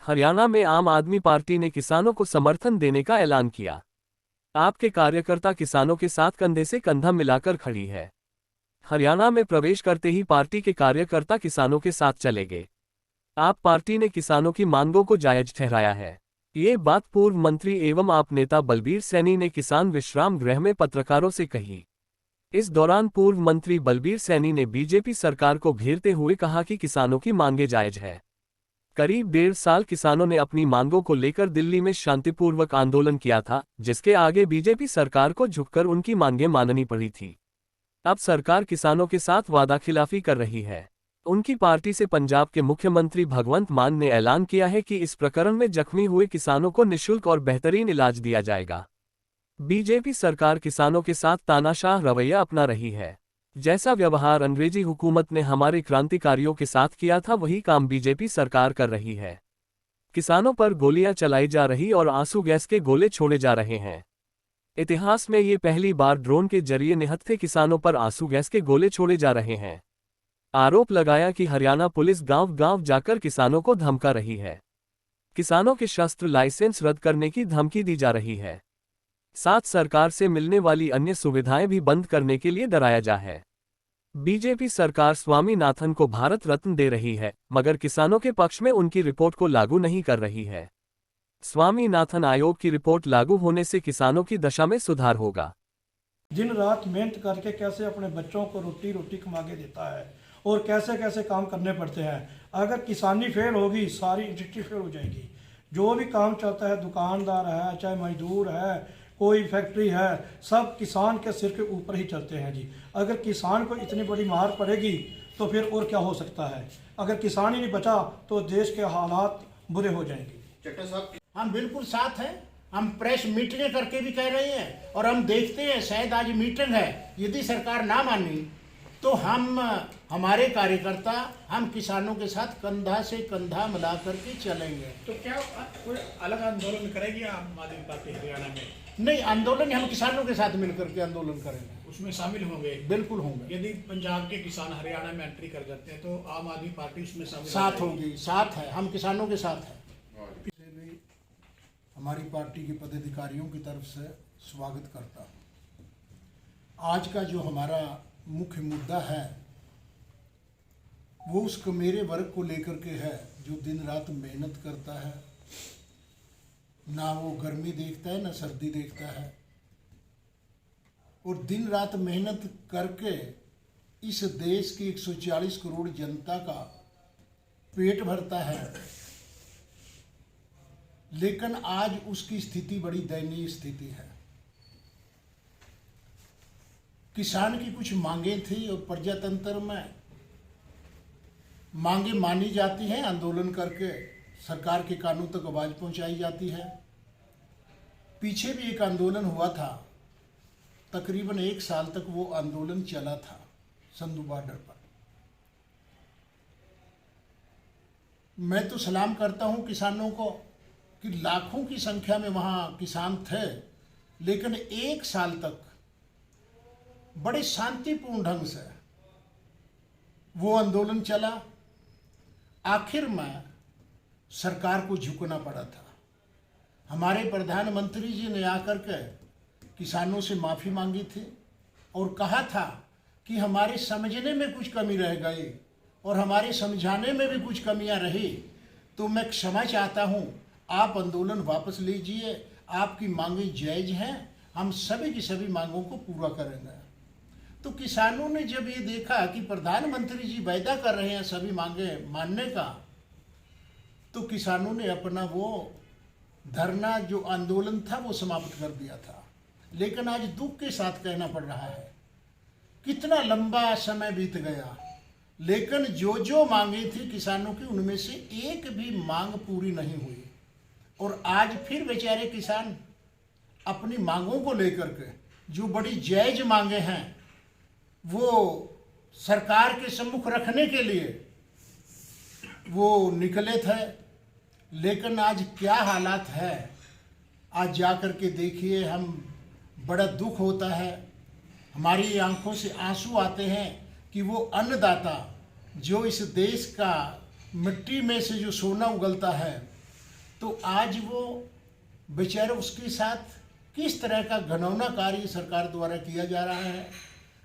हरियाणा में आम आदमी पार्टी ने किसानों को समर्थन देने का ऐलान किया। आपके कार्यकर्ता किसानों के साथ कंधे से कंधा मिलाकर खड़ी है। हरियाणा में प्रवेश करते ही पार्टी के कार्यकर्ता किसानों के साथ चले गए। आप पार्टी ने किसानों की मांगों को जायज ठहराया है। ये बात पूर्व मंत्री एवं आप नेता बलबीर सैनी ने किसान विश्राम गृह में पत्रकारों से कही। इस दौरान पूर्व मंत्री बलबीर सैनी ने बीजेपी सरकार को घेरते हुए कहा कि किसानों की मांगें जायज है। करीब 1.5 साल किसानों ने अपनी मांगों को लेकर दिल्ली में शांतिपूर्वक आंदोलन किया था, जिसके आगे बीजेपी सरकार को झुककर उनकी मांगें माननी पड़ी थी। अब सरकार किसानों के साथ वादाखिलाफी कर रही है। उनकी पार्टी से पंजाब के मुख्यमंत्री भगवंत मान ने ऐलान किया है कि इस प्रकरण में जख्मी हुए किसानों को निःशुल्क और बेहतरीन इलाज दिया जाएगा। बीजेपी सरकार किसानों के साथ तानाशाह रवैया अपना रही है। जैसा व्यवहार अंग्रेजी हुकूमत ने हमारे क्रांतिकारियों के साथ किया था, वही काम बीजेपी सरकार कर रही है। किसानों पर गोलियां चलाई जा रही और आंसू गैस के गोले छोड़े जा रहे हैं। इतिहास में ये पहली बार ड्रोन के जरिए निहत्थे किसानों पर आंसू गैस के गोले छोड़े जा रहे हैं। आरोप लगाया कि हरियाणा पुलिस गांव-गांव जाकर किसानों को धमका रही है। किसानों के शस्त्र लाइसेंस रद्द करने की धमकी दी जा रही है। साथ सरकार से मिलने वाली अन्य सुविधाएं भी बंद करने के लिए डराया जा है। बीजेपी सरकार स्वामीनाथन को भारत रत्न दे रही है, मगर किसानों के पक्ष में उनकी रिपोर्ट को लागू नहीं कर रही है। स्वामीनाथन आयोग की रिपोर्ट लागू होने से किसानों की दशा में सुधार होगा। दिन रात मेहनत करके कैसे अपने बच्चों को रोटी कमा के देता है और कैसे कैसे काम करने पड़ते हैं। अगर किसानी फेल होगी, सारी इंडस्ट्री फेल हो जाएगी। जो भी काम चलता है, दुकानदार है, चाहे मजदूर है, कोई फैक्ट्री है, सब किसान के सिर के ऊपर ही चलते हैं जी। अगर किसान को इतनी बड़ी मार पड़ेगी तो फिर और क्या हो सकता है। अगर किसान ही नहीं बचा तो देश के हालात बुरे हो जाएंगे। चट्टा साहब, हम बिल्कुल साथ हैं। हम प्रेस मीटिंगें करके भी कह रहे हैं और हम देखते हैं, शायद आज मीटिंग है, यदि सरकार ना मानी तो हमारे कार्यकर्ता हम किसानों के साथ कंधा से कंधा मिला करके चलेंगे। तो क्या कोई अलग आंदोलन करेगी आम आदमी पार्टी हरियाणा में? नहीं, आंदोलन हम किसानों के साथ मिलकर के आंदोलन करेंगे। उसमें शामिल होंगे? बिल्कुल होंगे। यदि पंजाब के किसान हरियाणा में एंट्री कर जाते हैं तो आम आदमी पार्टी उसमें साथ होगी, साथ है, हम किसानों के साथ हैं। हमारी पार्टी के पदाधिकारियों की तरफ से स्वागत करता हूँ। आज का जो हमारा मुख्य मुद्दा है वो उस मेरे वर्ग को लेकर के है, जो दिन रात मेहनत करता है, ना वो गर्मी देखता है ना सर्दी देखता है, और दिन रात मेहनत करके इस देश की 140 करोड़ जनता का पेट भरता है। लेकिन आज उसकी स्थिति बड़ी दयनीय स्थिति है। किसान की कुछ मांगें थी और प्रजातंत्र में मांगे मानी जाती हैं, आंदोलन करके सरकार के कानून तक आवाज पहुंचाई जाती है। पीछे भी एक आंदोलन हुआ था, तकरीबन 1 साल तक वो आंदोलन चला था संधू बॉर्डर पर। मैं तो सलाम करता हूं किसानों को कि लाखों की संख्या में वहां किसान थे, लेकिन 1 साल तक बड़े शांतिपूर्ण ढंग से वो आंदोलन चला। आखिर में सरकार को झुकना पड़ा था। हमारे प्रधानमंत्री जी ने आकर के किसानों से माफ़ी मांगी थी और कहा था कि हमारे समझने में कुछ कमी रह गई और हमारे समझाने में भी कुछ कमियां रही, तो मैं क्षमा चाहता हूं, आप आंदोलन वापस लीजिए, आपकी मांगें जायज़ हैं, हम सभी की सभी मांगों को पूरा करेंगे। तो किसानों ने जब ये देखा कि प्रधानमंत्री जी वायदा कर रहे हैं सभी मांगें मानने का, तो किसानों ने अपना वो धरना जो आंदोलन था वो समाप्त कर दिया था। लेकिन आज दुख के साथ कहना पड़ रहा है, कितना लंबा समय बीत गया, लेकिन जो जो मांगे थी किसानों की, उनमें से एक भी मांग पूरी नहीं हुई। और आज फिर बेचारे किसान अपनी मांगों को लेकर के, जो बड़ी जायज मांगे हैं, वो सरकार के सम्मुख रखने के लिए वो निकले थे। लेकिन आज क्या हालात है, आज जा कर के देखिए, हम बड़ा दुख होता है, हमारी आंखों से आंसू आते हैं कि वो अन्नदाता जो इस देश का मिट्टी में से जो सोना उगलता है, तो आज वो बेचारा उसके साथ किस तरह का घिनौना कार्य सरकार द्वारा किया जा रहा है।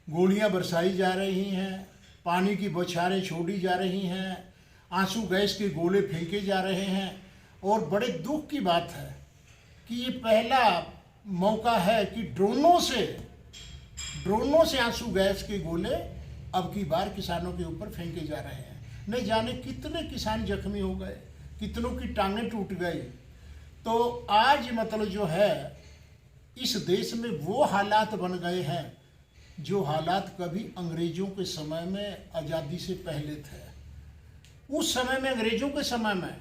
गोलियां बरसाई जा रही हैं, पानी की बौछारें छोड़ी जा रही हैं, आंसू गैस के गोले फेंके जा रहे हैं। और बड़े दुख की बात है कि ये पहला मौका है कि ड्रोनों से आंसू गैस के गोले अब की बार किसानों के ऊपर फेंके जा रहे हैं। नहीं जाने कितने किसान जख्मी हो गए, कितनों की टांगें टूट गई। तो आज मतलब जो है इस देश में वो हालात बन गए हैं जो हालात कभी अंग्रेजों के समय में आज़ादी से पहले थे। उस समय में अंग्रेजों के समय में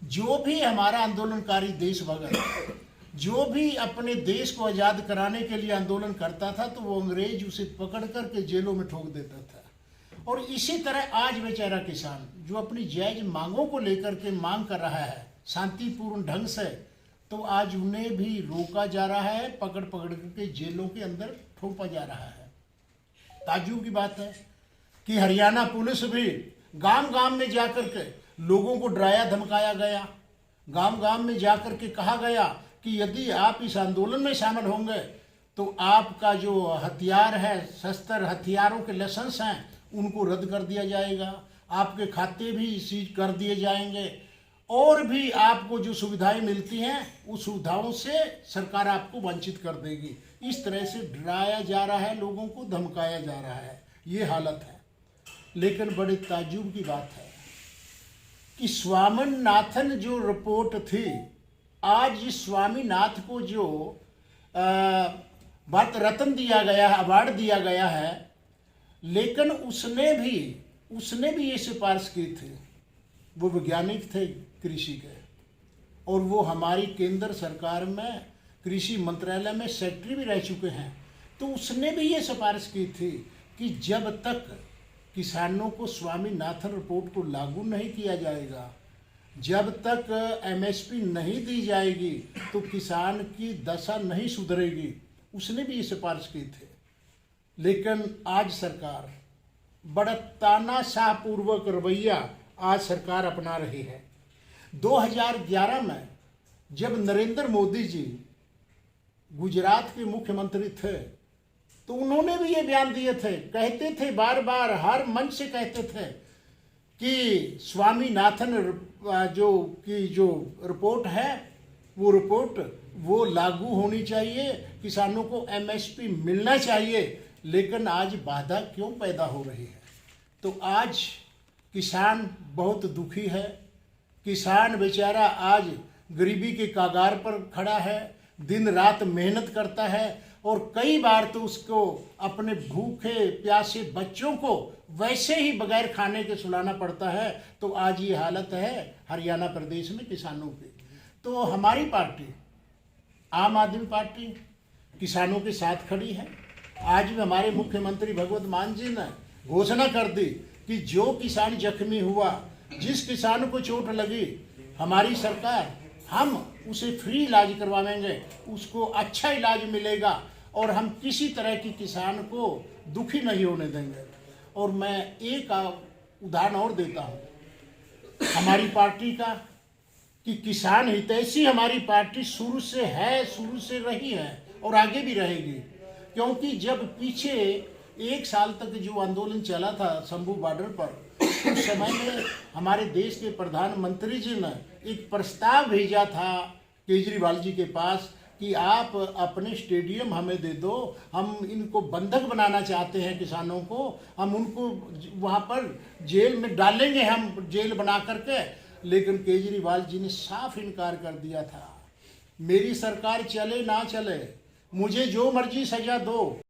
जो भी हमारा आंदोलनकारी देशभक्त जो भी अपने देश को आज़ाद कराने के लिए आंदोलन करता था तो वो अंग्रेज उसे पकड़ करके जेलों में ठोक देता था। और इसी तरह आज बेचारा किसान जो अपनी जायज मांगों को लेकर के मांग कर रहा है शांतिपूर्ण ढंग से, तो आज उन्हें भी रोका जा रहा है, पकड़ करके जेलों के अंदर ठोपा जा रहा है। ताज्जुब की बात है कि हरियाणा पुलिस भी गांव में जाकर के लोगों को डराया धमकाया गया। गांव में जाकर के कहा गया कि यदि आप इस आंदोलन में शामिल होंगे तो आपका जो हथियार है, शस्त्र हथियारों के लाइसेंस हैं, उनको रद्द कर दिया जाएगा, आपके खाते भी सीज कर दिए जाएंगे और भी आपको जो सुविधाएं मिलती हैं उस सुविधाओं से सरकार आपको वंचित कर देगी। इस तरह से डराया जा रहा है, लोगों को धमकाया जा रहा है, ये हालत है। लेकिन बड़े ताज्जुब की बात है कि स्वामीनाथन जो रिपोर्ट थी, आज इस स्वामीनाथ को जो भारत रत्न दिया गया है, अवार्ड दिया गया है, लेकिन उसने भी ये सिफारिश की थी। वो वैज्ञानिक थे कृषि के और वो हमारी केंद्र सरकार में कृषि मंत्रालय में सेक्रेटरी भी रह चुके हैं। तो उसने भी ये सिफारिश की थी कि जब तक किसानों को स्वामीनाथन रिपोर्ट को लागू नहीं किया जाएगा, जब तक एमएसपी नहीं दी जाएगी तो किसान की दशा नहीं सुधरेगी। उसने भी ये सिफारिश की थी। लेकिन आज सरकार बड़ा तानाशाहपूर्वक रवैया आज सरकार अपना रही है। 2011 में जब नरेंद्र मोदी जी गुजरात के मुख्यमंत्री थे तो उन्होंने भी ये बयान दिए थे, कहते थे बार बार हर मंच से कहते थे कि स्वामीनाथन जो रिपोर्ट है वो रिपोर्ट वो लागू होनी चाहिए, किसानों को एमएसपी मिलना चाहिए। लेकिन आज बाधा क्यों पैदा हो रही है? तो आज किसान बहुत दुखी है। किसान बेचारा आज गरीबी के कागार पर खड़ा है, दिन रात मेहनत करता है और कई बार तो उसको अपने भूखे प्यासे बच्चों को वैसे ही बगैर खाने के सुलाना पड़ता है। तो आज ये हालत है हरियाणा प्रदेश में किसानों की। तो हमारी पार्टी आम आदमी पार्टी किसानों के साथ खड़ी है। आज भी हमारे मुख्यमंत्री भगवंत मान जी ने घोषणा कर दी कि जो किसान जख्मी हुआ, जिस किसान को चोट लगी, हमारी सरकार हम उसे फ्री इलाज करवाएंगे, उसको अच्छा इलाज मिलेगा और हम किसी तरह की किसान को दुखी नहीं होने देंगे। और मैं एक उदाहरण और देता हूँ हमारी पार्टी का कि किसान हितैषी हमारी पार्टी शुरू से है, शुरू से रही है और आगे भी रहेगी। क्योंकि जब पीछे 1 साल तक जो आंदोलन चला था शंभू बॉर्डर पर, उस समय में हमारे देश के प्रधानमंत्री जी ने एक प्रस्ताव भेजा था केजरीवाल जी के पास कि आप अपने स्टेडियम हमें दे दो, हम इनको बंधक बनाना चाहते हैं किसानों को, हम उनको वहाँ पर जेल में डालेंगे, हम जेल बना करके। लेकिन केजरीवाल जी ने साफ इनकार कर दिया था, मेरी सरकार चले ना चले, मुझे जो मर्जी सजा दो,